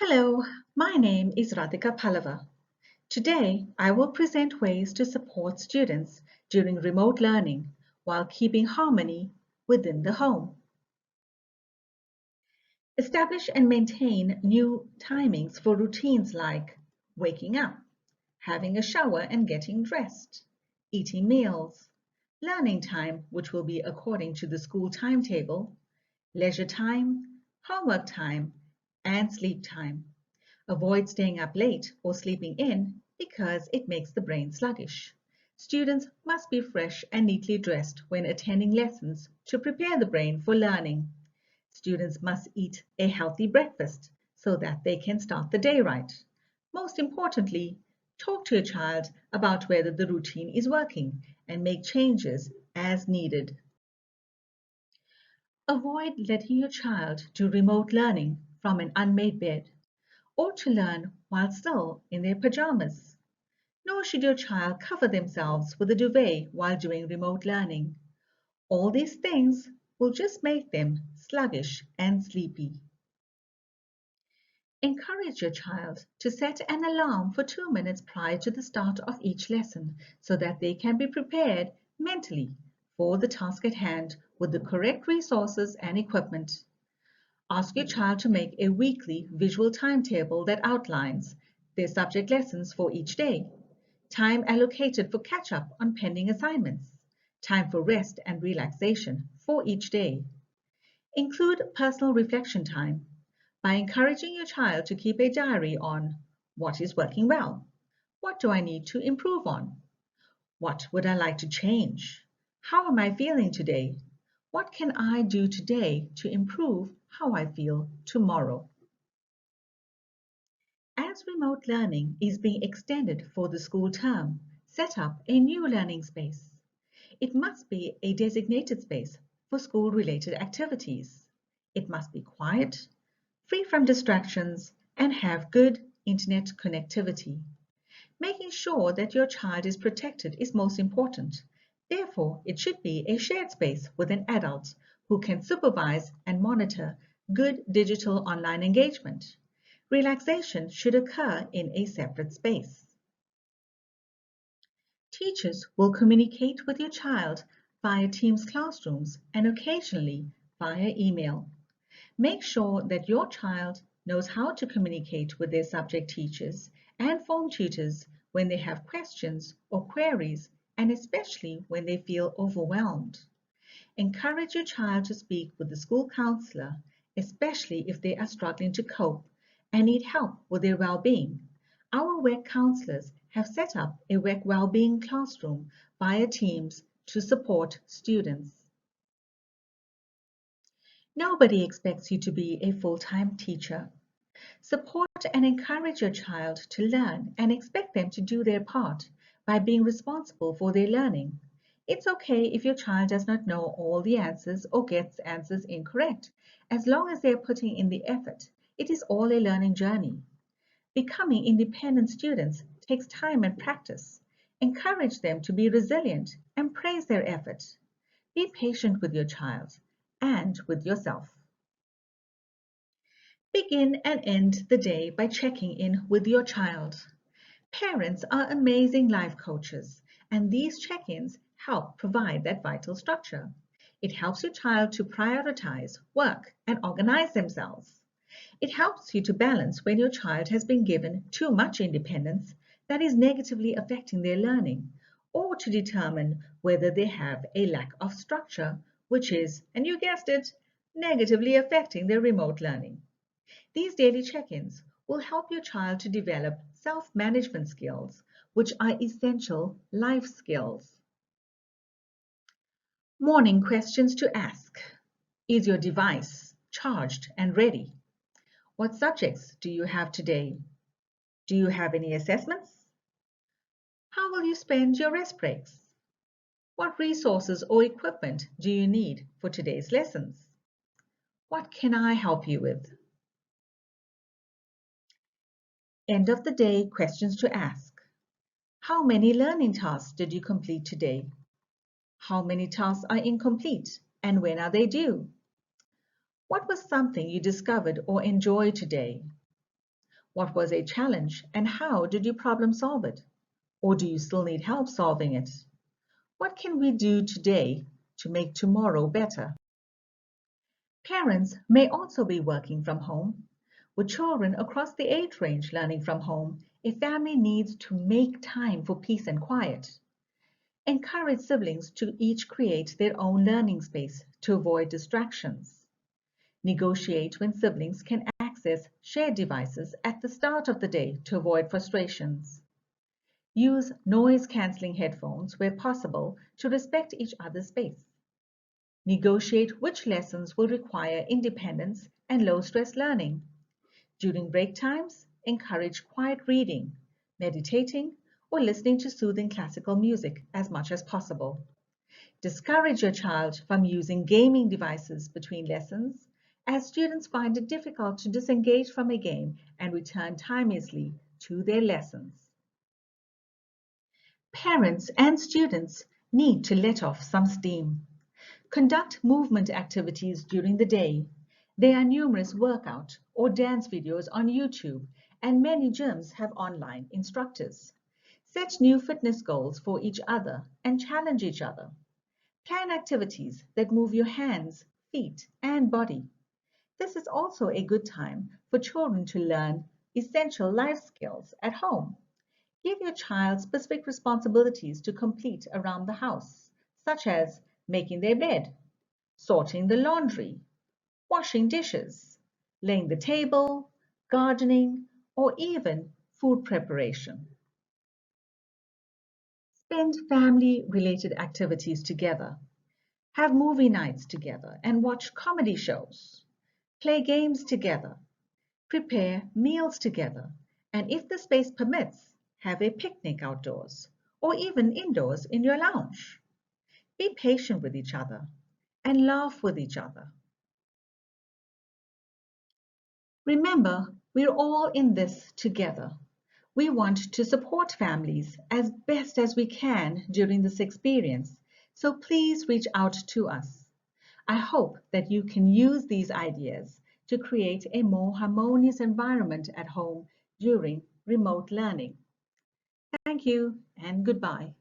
Hello, my name is Radhika Pallava. Today, I will present ways to support students during remote learning while keeping harmony within the home. Establish and maintain new timings for routines like waking up, having a shower and getting dressed, eating meals, learning time, which will be according to the school timetable, leisure time, homework time, and sleep time. Avoid staying up late or sleeping in because it makes the brain sluggish. Students must be fresh and neatly dressed when attending lessons to prepare the brain for learning. Students must eat a healthy breakfast so that they can start the day right. Most importantly, talk to your child about whether the routine is working and make changes as needed. Avoid letting your child do remote learning from an unmade bed, or to learn while still in their pajamas. Nor should your child cover themselves with a duvet while doing remote learning. All these things will just make them sluggish and sleepy. Encourage your child to set an alarm for 2 minutes prior to the start of each lesson so that they can be prepared mentally for the task at hand with the correct resources and equipment. Ask your child to make a weekly visual timetable that outlines their subject lessons for each day, time allocated for catch-up on pending assignments, time for rest and relaxation for each day. Include personal reflection time by encouraging your child to keep a diary on what is working well, what do I need to improve on, what would I like to change, how am I feeling today, what can I do today to improve how I feel tomorrow. As remote learning is being extended for the school term, set up a new learning space. It must be a designated space for school-related activities. It must be quiet, free from distractions, and have good internet connectivity. Making sure that your child is protected is most important. Therefore, it should be a shared space with an adult who can supervise and monitor good digital online engagement. Relaxation should occur in a separate space. Teachers will communicate with your child via Teams classrooms and occasionally via email. Make sure that your child knows how to communicate with their subject teachers and form tutors when they have questions or queries, and especially when they feel overwhelmed. Encourage your child to speak with the school counselor, especially if they are struggling to cope and need help with their well-being. Our WEC counselors have set up a WEC well-being classroom via Teams to support students. Nobody expects you to be a full-time teacher. Support and encourage your child to learn and expect them to do their part by being responsible for their learning. It's okay if your child does not know all the answers or gets answers incorrect, as long as they are putting in the effort. It is all a learning journey. Becoming independent students takes time and practice. Encourage them to be resilient and praise their effort. Be patient with your child and with yourself. Begin and end the day by checking in with your child. Parents are amazing life coaches, and these check-ins help provide that vital structure. It helps your child to prioritize, work, and organize themselves. It helps you to balance when your child has been given too much independence that is negatively affecting their learning, or to determine whether they have a lack of structure, which is, and you guessed it, negatively affecting their remote learning. These daily check-ins will help your child to develop self-management skills, which are essential life skills. Morning questions to ask. Is your device charged and ready? What subjects do you have today? Do you have any assessments? How will you spend your rest breaks? What resources or equipment do you need for today's lessons? What can I help you with? End of the day questions to ask. How many learning tasks did you complete today? How many tasks are incomplete and when are they due? What was something you discovered or enjoyed today? What was a challenge and how did you problem solve it? Or do you still need help solving it? What can we do today to make tomorrow better? Parents may also be working from home. With children across the age range learning from home, a family needs to make time for peace and quiet. Encourage siblings to each create their own learning space to avoid distractions. Negotiate when siblings can access shared devices at the start of the day to avoid frustrations. Use noise-canceling headphones where possible to respect each other's space. Negotiate which lessons will require independence and low-stress learning. During break times, encourage quiet reading, meditating, or listening to soothing classical music as much as possible. Discourage your child from using gaming devices between lessons, as students find it difficult to disengage from a game and return timelessly to their lessons. Parents and students need to let off some steam. Conduct movement activities during the day. There are numerous workout or dance videos on YouTube, and many gyms have online instructors. Set new fitness goals for each other and challenge each other. Plan activities that move your hands, feet, and body. This is also a good time for children to learn essential life skills at home. Give your child specific responsibilities to complete around the house, such as making their bed, sorting the laundry, washing dishes, laying the table, gardening, or even food preparation. Spend family-related activities together. Have movie nights together and watch comedy shows. Play games together. Prepare meals together. And if the space permits, have a picnic outdoors or even indoors in your lounge. Be patient with each other and laugh with each other. Remember, we're all in this together. We want to support families as best as we can during this experience, so please reach out to us. I hope that you can use these ideas to create a more harmonious environment at home during remote learning. Thank you and goodbye.